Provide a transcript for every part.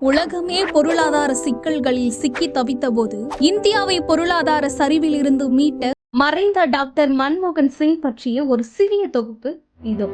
உலகமே பொருளாதார சிக்கல்களில் சிக்கி தவித்தபோது இந்தியாவை பொருளாதார சரிவில் இருந்து மீட்ட மறைந்த டாக்டர் மன்மோகன் சிங் பற்றிய ஒரு சிறிய தொகுப்பு இதோ.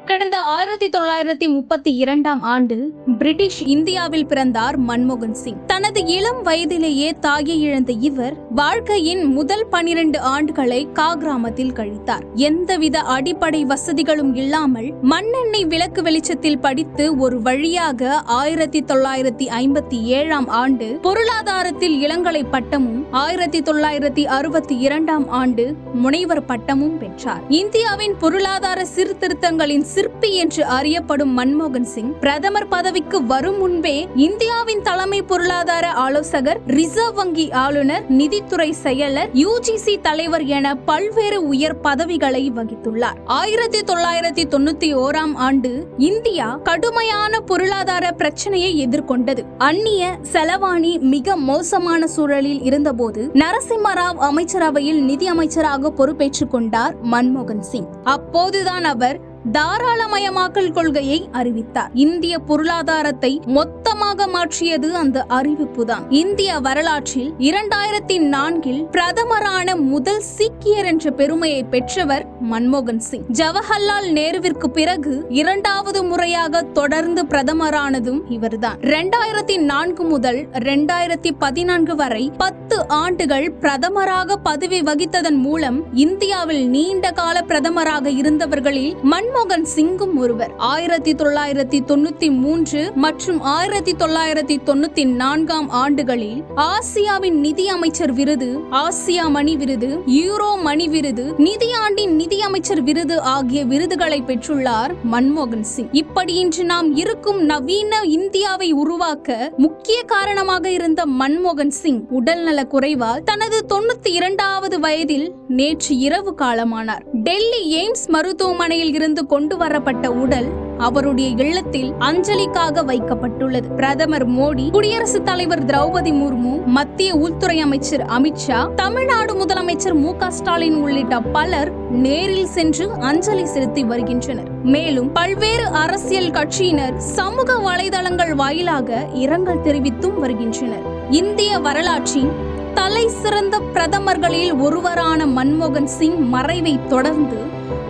கடந்த 1932 ஆண்டு பிரிட்டிஷ் இந்தியாவில் பிறந்தார் மன்மோகன் சிங். தனது இளம் வயதிலேயே தாயை இழந்த இவர் வாழ்க்கையின் முதல் 12 ஆண்டுகளை கிராமத்தில் கழித்தார். எந்தவித அடிப்படை வசதிகளும் இல்லாமல் மண்ணெண்ணெய் விளக்கு வெளிச்சத்தில் படித்து ஒரு வழியாக 1957 ஆண்டு பொருளாதாரத்தில் இளங்கலை பட்டமும் 1962 ஆண்டு முனைவர் பட்டமும் பெற்றார். இந்தியாவின் பொருளாதார சீர்திருத்தங்களின் சிற்பி என்று அறியப்படும் மன்மோகன் சிங் பிரதமர் பதவிக்கு வரும் முன்பே இந்தியாவின் தலைமை பொருளாதார ஆலோசகர், ரிசர்வ் வங்கி ஆளுநர், நிதித்துறை செயலர், UGC தலைவர் என பல்வேறு உயர் பதவிகளை வகித்துள்ளார். 1991 ஆண்டு இந்தியா கடுமையான பொருளாதார பிரச்சனையை எதிர்கொண்டது. அந்நிய செலவாணி மிக மோசமான சூழலில் இருந்தபோது நரசிம்மராவ் அமைச்சரவையில் நிதி அமைச்சராக பொறுப்பேற்றுக் கொண்டார் மன்மோகன் சிங். அப்போதுதான் அவர் தாராளமயமாக்கல் கொள்கையை அறிவித்தார். இந்திய பொருளாதாரத்தை மொத்தமாக மாற்றியது அந்த அறிவிப்புதான். இந்திய வரலாற்றில் 2004 பிரதமரான முதல் சீக்கியர் என்ற பெருமையை பெற்றவர் மன்மோகன் சிங். ஜவஹர்லால் நேருவிற்கு பிறகு இரண்டாவது முறையாக தொடர்ந்து பிரதமரானதும் இவர்தான். 2004 முதல் 2014 வரை 10 ஆண்டுகள் பிரதமராக பதவி வகித்ததன் மூலம் இந்தியாவில் நீண்ட கால பிரதமராக இருந்தவர்களில் மன்மோகன் சிங்கும் ஒருவர். 1993 மற்றும் 1994 ஆண்டுகளில் ஆசியாவின் நிதி அமைச்சர் விருது, ஆசியா மணி விருது, யூரோ மணி விருது, நிதியாண்டின் நிதி அமைச்சர் விருது ஆகிய விருதுகளை பெற்றுள்ளார் மன்மோகன் சிங். இப்படி இன்று நாம் இருக்கும் நவீன இந்தியாவை உருவாக்க முக்கிய காரணமாக இருந்த மன்மோகன் சிங் உடல்நல குறைவால் தனது 92வது வயதில் நேற்று இரவு காலமானார். டெல்லி எய்ம்ஸ் மருத்துவமனையில் இருந்து கொண்டு வரப்பட்ட உடல் அவருடைய இல்லத்தில் அஞ்சலிக்காக வைக்கப்பட்டுள்ளது. பிரதமர் மோடி, குடியரசுத் தலைவர் திரௌபதி முர்மு, மத்திய உள்துறை அமைச்சர் அமித்ஷா, தமிழ்நாடு முதலமைச்சர் MK ஸ்டாலின் உள்ளிட்ட பலர் நேரில் சென்று அஞ்சலி செலுத்தி வருகின்றனர். மேலும் பல்வேறு அரசியல் கட்சியினர் சமூக வலைதளங்கள் வாயிலாக இரங்கல் தெரிவித்தும் வருகின்றனர். இந்திய வரலாற்றின் தலை சிறந்த பிரதமர்களில் ஒருவரான மன்மோகன் சிங் மறைவை தொடர்ந்து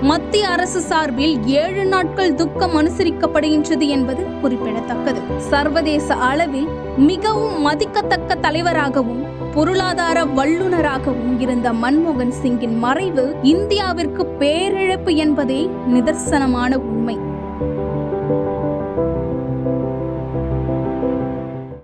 மத்திய அரசு சார்பில் 7 நாட்கள் துக்கம் அனுசரிக்கப்படுகின்றது என்பது குறிப்பிடத்தக்கது. சர்வதேச அளவில் மிகவும் மதிக்கத்தக்க தலைவராகவும் பொருளாதார வல்லுநராகவும் இருந்த மன்மோகன் சிங்கின் மறைவு இந்தியாவிற்கு பேரிழப்பு என்பதே நிதர்சனமான உண்மை.